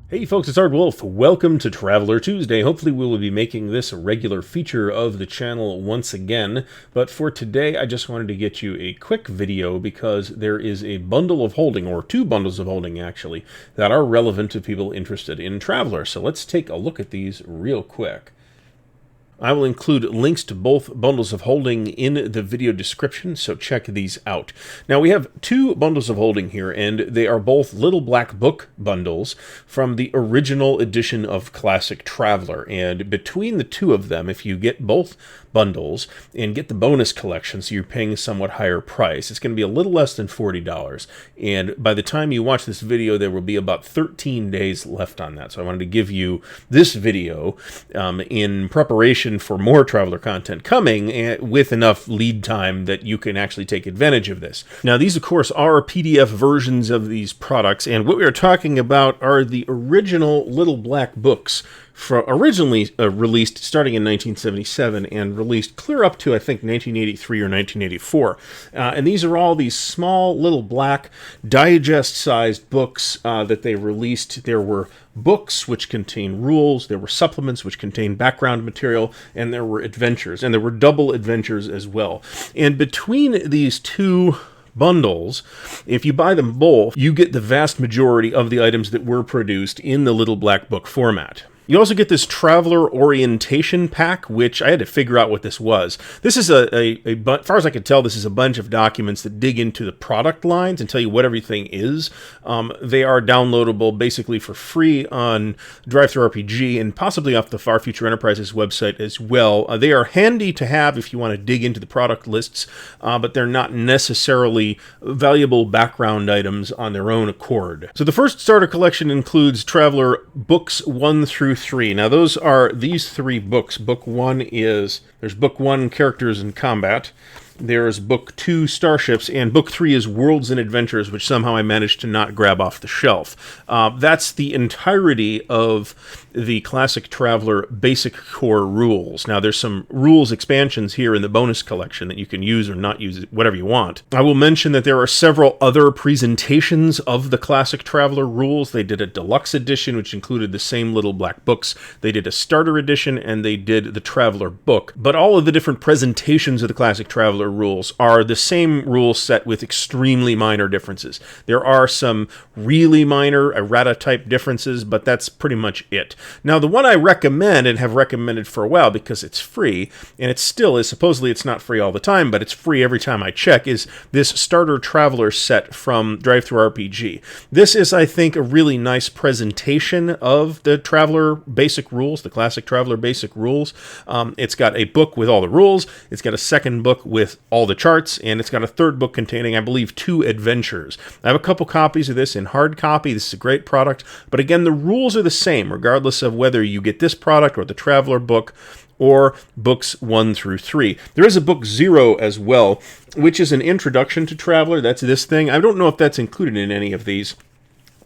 Hey folks, it's Ardwulf. Welcome to Traveler Tuesday. Hopefully we will be making this a regular feature of the channel once again. But for today, I just wanted to get you a quick video because there is a bundle of holding, or two bundles of holding actually, that are relevant to people interested in Traveler. So let's take a look at these real quick. I will include links to both bundles of holding in the video description, so check these out. Now we have two bundles of holding here, and they are both Little Black Book bundles from the original edition of Classic Traveler. And between the two of them, if you get both bundles and get the bonus collection, so you're paying a somewhat higher price, it's going to be a little less than $40. And by the time you watch this video, there will be about 13 days left on that. So I wanted to give you this video in preparation for more Traveler content coming with enough lead time that you can actually take advantage of this. Now, these, of course, are PDF versions of these products, and what we are talking about are the original Little Black Books, originally released starting in 1977 and released clear up to, I think, 1983 or 1984. And these are all these small little black digest-sized books that they released. There were books which contain rules, there were supplements which contain background material, and there were adventures, and there were double adventures as well. And between these two bundles, if you buy them both, you get the vast majority of the items that were produced in the Little Black Book format. You also get this Traveler Orientation Pack, which I had to figure out what this was. This is as far as I could tell, this is a bunch of documents that dig into the product lines and tell you what everything is. They are downloadable basically for free on DriveThruRPG and possibly off the Far Future Enterprises website as well. They are handy to have if you want to dig into the product lists, but they're not necessarily valuable background items on their own accord. So the first starter collection includes Traveler Books 1 through 3. Now those are these three books. Book 1 is, there's Book 1, Characters in Combat. There's Book 2, Starships, and Book 3 is Worlds and Adventures, which somehow I managed to not grab off the shelf. That's the entirety of the Classic Traveler basic core rules. Now, there's some rules expansions here in the bonus collection that you can use or not use, whatever you want. I will mention that there are several other presentations of the Classic Traveler rules. They did a deluxe edition, which included the same Little Black Books. They did a starter edition, and they did the Traveler book. But all of the different presentations of the Classic Traveler rules are the same rule set with extremely minor differences. There are some really minor errata-type differences, but that's pretty much it. Now, the one I recommend and have recommended for a while because it's free, and it still is, supposedly it's not free all the time, but it's free every time I check, is this Starter Traveler set from DriveThruRPG. This is, I think, a really nice presentation of the Traveler basic rules, the Classic Traveler basic rules. It's got a book with all the rules, it's got a second book with all the charts, and it's got a third book containing, I believe, 2 adventures. I have a couple copies of this in hard copy. This is a great product, but again, the rules are the same, regardless of whether you get this product or the Traveler book or books 1 through 3. There is a book 0 as well, which is an introduction to Traveler. That's this thing. I don't know if that's included in any of these.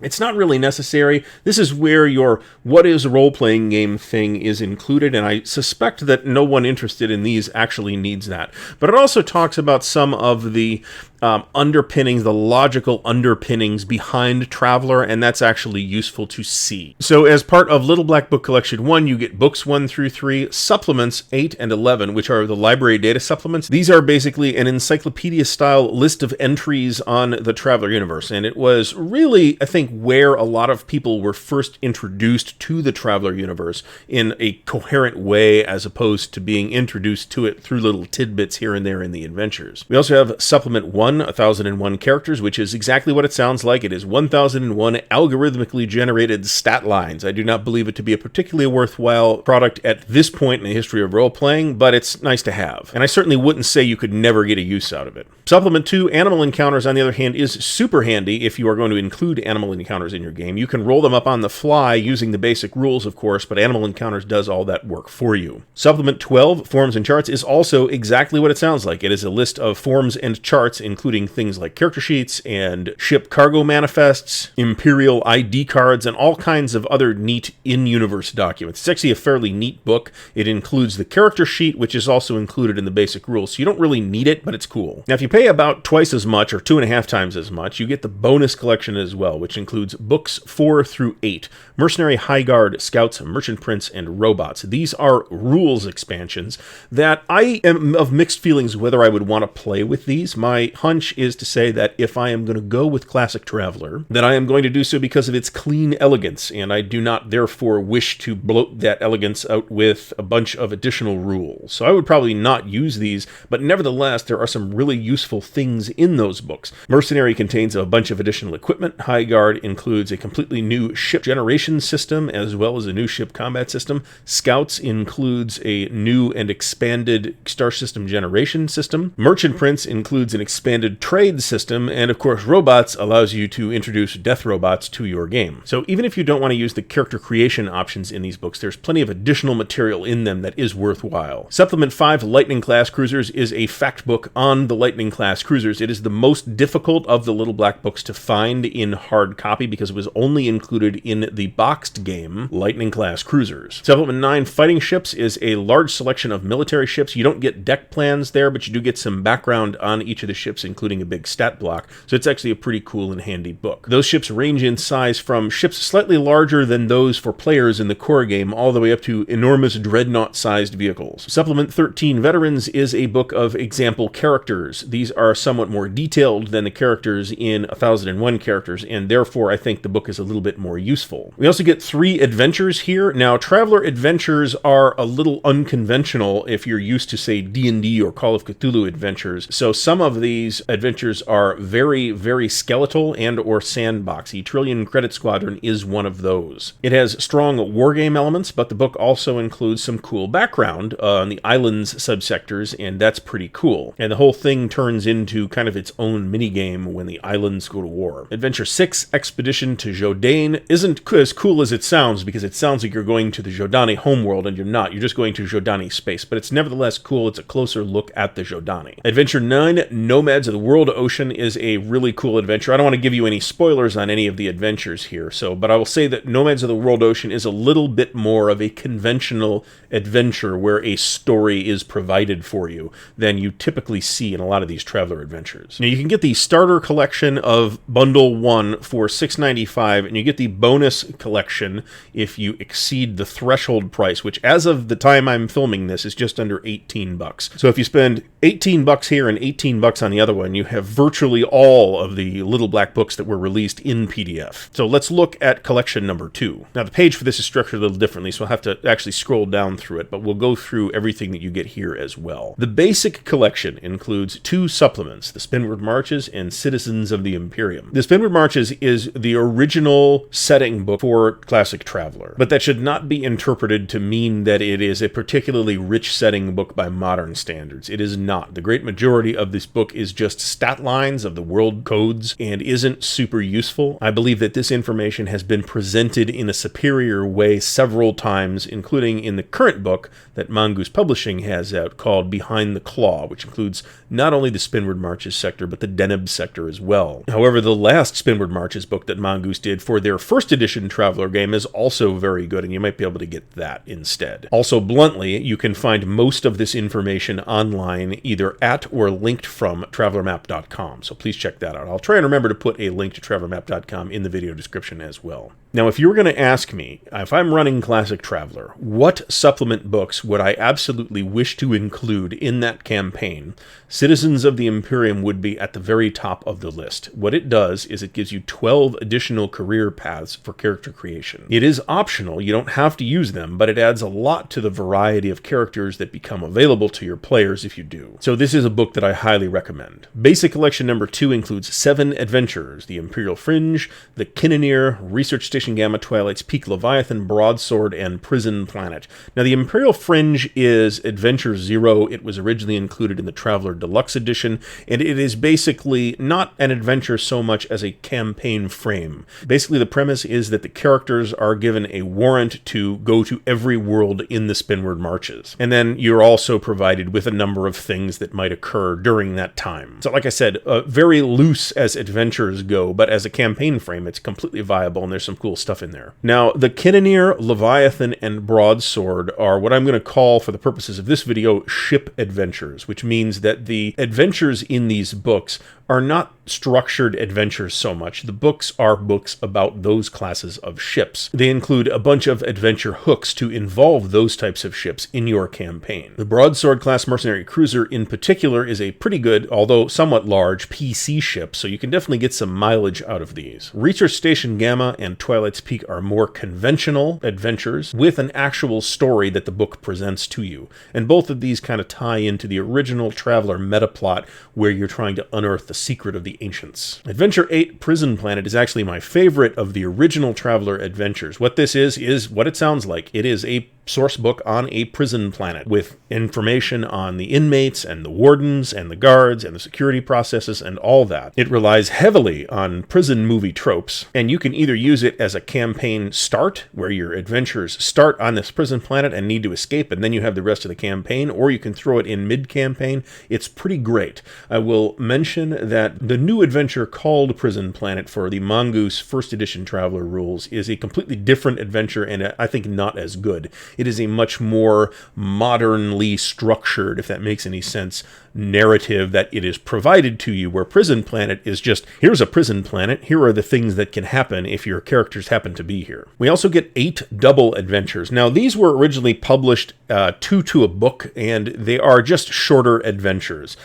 It's not really necessary. This is where your what is a role-playing game thing is included, and I suspect that no one interested in these actually needs that. But it also talks about some of the underpinnings, the logical underpinnings behind Traveler, and that's actually useful to see. So as part of Little Black Book Collection 1, you get books 1 through 3, supplements 8 and 11, which are the library data supplements. These are basically an encyclopedia-style list of entries on the Traveler universe, and it was really, I think, where a lot of people were first introduced to the Traveler universe in a coherent way, as opposed to being introduced to it through little tidbits here and there in the adventures. We also have Supplement 1, 1001 Characters, which is exactly what it sounds like. It is 1001 algorithmically generated stat lines. I do not believe it to be a particularly worthwhile product at this point in the history of role-playing, but it's nice to have. And I certainly wouldn't say you could never get a use out of it. Supplement 2, Animal Encounters, on the other hand, is super handy if you are going to include animal encounters in your game. You can roll them up on the fly using the basic rules, of course, but Animal Encounters does all that work for you. Supplement 12, Forms and Charts, is also exactly what it sounds like. It is a list of forms and charts, including including things like character sheets and ship cargo manifests, Imperial ID cards, and all kinds of other neat in-universe documents. It's actually a fairly neat book. It includes the character sheet, which is also included in the basic rules, so you don't really need it, but it's cool. Now, if you pay about twice as much, or 2.5 times as much, you get the bonus collection as well, which includes books 4 through 8, Mercenary, High Guard, Scouts, Merchant Prince, and Robots. These are rules expansions that I am of mixed feelings whether I would want to play with these. My hunch is to say that if I am going to go with Classic Traveler, that I am going to do so because of its clean elegance, and I do not therefore wish to bloat that elegance out with a bunch of additional rules. So I would probably not use these, but nevertheless, there are some really useful things in those books. Mercenary contains a bunch of additional equipment. High Guard includes a completely new ship generation system, as well as a new ship combat system. Scouts includes a new and expanded star system generation system. Merchant Prince includes an expanded trade system, and of course Robots allows you to introduce death robots to your game. So even if you don't want to use the character creation options in these books, there's plenty of additional material in them that is worthwhile. Supplement 5, Lightning Class Cruisers, is a fact book on the Lightning Class Cruisers. It is the most difficult of the Little Black books to find in hard copy because it was only included in the boxed game, Lightning Class Cruisers. Supplement 9, Fighting Ships, is a large selection of military ships. You don't get deck plans there, but you do get some background on each of the ships, including a big stat block, so it's actually a pretty cool and handy book. Those ships range in size from ships slightly larger than those for players in the core game, all the way up to enormous dreadnought-sized vehicles. Supplement 13, Veterans, is a book of example characters. These are somewhat more detailed than the characters in 1001 Characters, and therefore I think the book is a little bit more useful. We also get 3 adventures here. Now, Traveler adventures are a little unconventional if you're used to, say, D&D or Call of Cthulhu adventures, so some of these adventures are very, very skeletal and or sandboxy. Trillion Credit Squadron is one of those. It has strong wargame elements, but the book also includes some cool background on the island's subsectors, and that's pretty cool. And the whole thing turns into kind of its own minigame when the islands go to war. Adventure 6, Expedition to Jodane, isn't as cool as it sounds because it sounds like you're going to the Jodani homeworld, and you're not. You're just going to Jodani space, but it's nevertheless cool. It's a closer look at the Jodani. Adventure 9, Nomads of the World Ocean, is a really cool adventure. I don't want to give you any spoilers on any of the adventures here, but I will say that Nomads of the World Ocean is a little bit more of a conventional adventure where a story is provided for you than you typically see in a lot of these Traveler adventures. Now, you can get the starter collection of Bundle 1 for $6.95, and you get the bonus collection if you exceed the threshold price, which as of the time I'm filming this is just under $18. So if you spend $18 here and $18 on the other one, you have virtually all of the Little Black books that were released in PDF. So let's look at collection number 2. Now, the page for this is structured a little differently, so we'll have to actually scroll down through it, but we'll go through everything that you get here as well. The basic collection includes 2 supplements, the Spinward Marches and Citizens of the Imperium. The Spinward Marches is the original setting book for Classic Traveler, but that should not be interpreted to mean that it is a particularly rich setting book by modern standards. It is not. The great majority of this book is just stat lines of the world codes and isn't super useful. I believe that this information has been presented in a superior way several times, including in the current book that Mongoose Publishing has out called Behind the Claw, which includes not only the Spinward Marches sector, but the Deneb sector as well. However, the last Spinward Marches book that Mongoose did for their first edition Traveler game is also very good, and you might be able to get that instead. Also, bluntly, you can find most of this information online either at or linked from travelermap.com, so please check that out. I'll try and remember to put a link to travelermap.com in the video description as well. Now, if you were going to ask me, if I'm running Classic Traveler, what supplement books would I absolutely wish to include in that campaign, Citizens of the Imperium would be at the very top of the list. What it does is it gives you 12 additional career paths for character creation. It is optional, you don't have to use them, but it adds a lot to the variety of characters that become available to your players if you do. So this is a book that I highly recommend. Basic collection number 2 includes 7 adventures: the Imperial Fringe, the Kinneneer, Research Station Gamma, Twilight's Peak, Leviathan, Broadsword, and Prison Planet. Now, the Imperial Fringe is Adventure 0. It was originally included in the Traveler Deluxe Edition, and it is basically not an adventure so much as a campaign frame. Basically, the premise is that the characters are given a warrant to go to every world in the Spinward Marches, and then you're also provided with a number of things that might occur during that time. time. So like I said, very loose as adventures go, but as a campaign frame, it's completely viable, and there's some cool stuff in there. Now, the Cannoneer, Leviathan, and Broadsword are what I'm going to call, for the purposes of this video, ship adventures, which means that the adventures in these books are not structured adventures so much. The books are books about those classes of ships. They include a bunch of adventure hooks to involve those types of ships in your campaign. The Broadsword class mercenary cruiser in particular is a pretty good, although somewhat large, PC ship, so you can definitely get some mileage out of these. Research Station Gamma and Twilight's Peak are more conventional adventures with an actual story that the book presents to you. And both of these kind of tie into the original Traveler meta plot where you're trying to unearth the secret of the ancients. Adventure 8, Prison Planet, is actually my favorite of the original Traveler adventures. What this is what it sounds like. It is a source book on a prison planet with information on the inmates and the wardens and the guards and the security processes and all that. It relies heavily on prison movie tropes, and you can either use it as a campaign start, where your adventures start on this prison planet and need to escape, and then you have the rest of the campaign, or you can throw it in mid-campaign. It's pretty great. I will mention that the new adventure called Prison Planet for the Mongoose First Edition Traveler rules is a completely different adventure, and I think not as good. It is a much more modernly structured, if that makes any sense, narrative that it is provided to you, where Prison Planet is just, here's a prison planet, here are the things that can happen if your characters happen to be here. We also get 8 double adventures. Now, these were originally published two to a book, and they are just shorter adventures.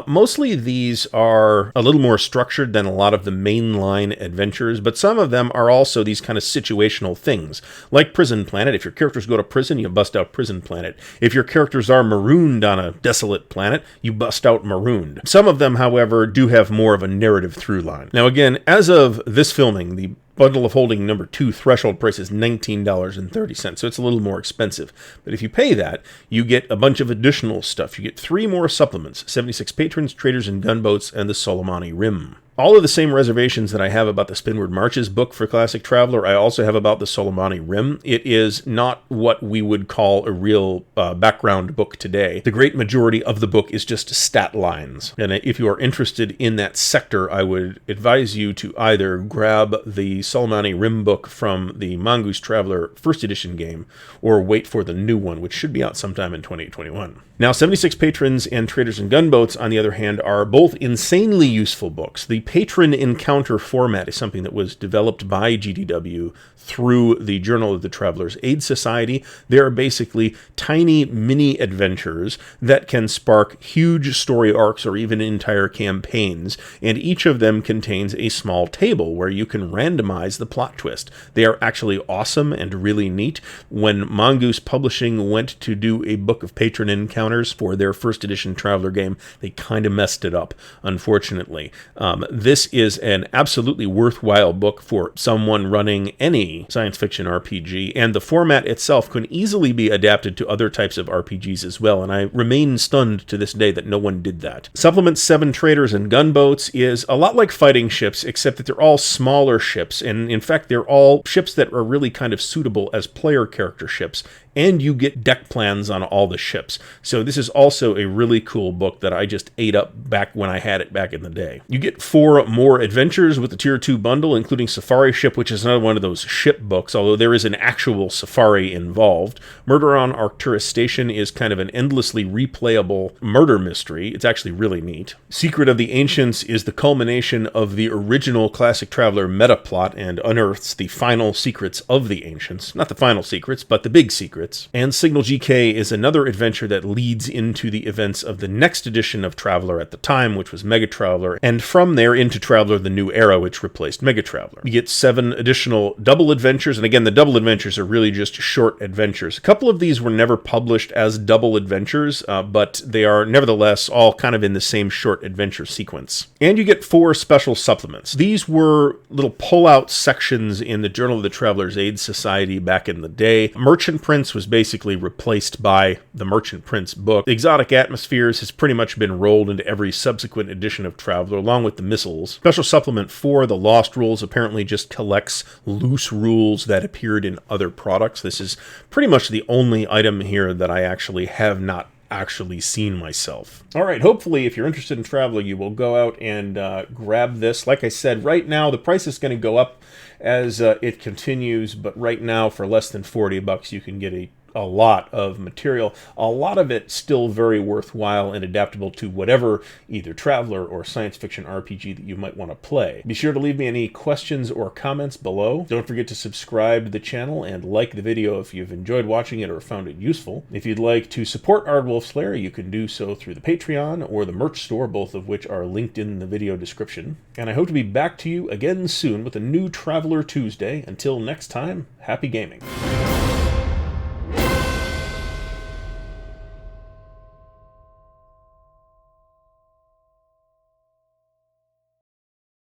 Mostly these are a little more structured than a lot of the mainline adventures, but some of them are also these kind of situational things. Like Prison Planet, if your characters go to prison, you bust out Prison Planet. If your characters are marooned on a desolate planet, you bust out Marooned. Some of them, however, do have more of a narrative through line. Now again, as of this filming, the Bundle of Holding number 2 threshold price is $19.30, so it's a little more expensive. But if you pay that, you get a bunch of additional stuff. You get 3 more supplements: 76 Patrons, Traders and Gunboats, and the Solomani Rim. All of the same reservations that I have about the Spinward Marches book for Classic Traveler, I also have about the Solomani Rim. It is not what we would call a real background book today. The great majority of the book is just stat lines. And if you are interested in that sector, I would advise you to either grab the Solomani Rim book from the Mongoose Traveler First Edition game, or wait for the new one, which should be out sometime in 2021. Now, 76 Patrons and Traders and Gunboats, on the other hand, are both insanely useful books. The Patron Encounter format is something that was developed by GDW through the Journal of the Traveler's Aid Society. They are basically tiny mini adventures that can spark huge story arcs or even entire campaigns, and each of them contains a small table where you can randomize the plot twist. They are actually awesome and really neat. When Mongoose Publishing went to do a book of Patron Encounters for their first edition Traveler game, they kind of messed it up, unfortunately. This is an absolutely worthwhile book for someone running any science fiction RPG, and the format itself can easily be adapted to other types of RPGs as well, and I remain stunned to this day that no one did that. Supplement 7 Traders and Gunboats is a lot like Fighting Ships, except that they're all smaller ships, and in fact they're all ships that are really kind of suitable as player character ships, and you get deck plans on all the ships. So this is also a really cool book that I just ate up back when I had it back in the day. You get 4 more adventures with the Tier 2 bundle, including Safari Ship, which is another one of those ship books, although there is an actual safari involved. Murder on Arcturus Station is kind of an endlessly replayable murder mystery. It's actually really neat. Secret of the Ancients is the culmination of the original Classic Traveler meta plot and unearths the final secrets of the Ancients. Not the final secrets, but the big secrets. And Signal GK is another adventure that leads into the events of the next edition of Traveler at the time, which was Mega Traveler, and from there into Traveler the New Era, which replaced Mega Traveler. You get 7 additional double adventures, and again, the double adventures are really just short adventures. A couple of these were never published as double adventures, but they are nevertheless all kind of in the same short adventure sequence. And you get 4 special supplements. These were little pull-out sections in the Journal of the Traveler's Aid Society back in the day. Merchant Prince was basically replaced by the Merchant Prince book. Exotic Atmospheres has pretty much been rolled into every subsequent edition of Traveler, along with the missiles. Special Supplement 4, the Lost Rules, apparently just collects loose rules that appeared in other products. This is pretty much the only item here that I actually have not actually seen myself. All right, hopefully if you're interested in Traveler, you will go out and grab this. Like I said, right now the price is going to go up as it continues, but right now for less than 40 bucks you can get a lot of material, a lot of it still very worthwhile and adaptable to whatever either Traveler or science fiction RPG that you might want to play. Be sure to leave me any questions or comments below. Don't forget to subscribe to the channel and like the video if you've enjoyed watching it or found it useful. If you'd like to support Ardwulf's Lair, you can do so through the Patreon or the merch store, both of which are linked in the video description. And I hope to be back to you again soon with a new Traveler Tuesday. Until next time, happy gaming.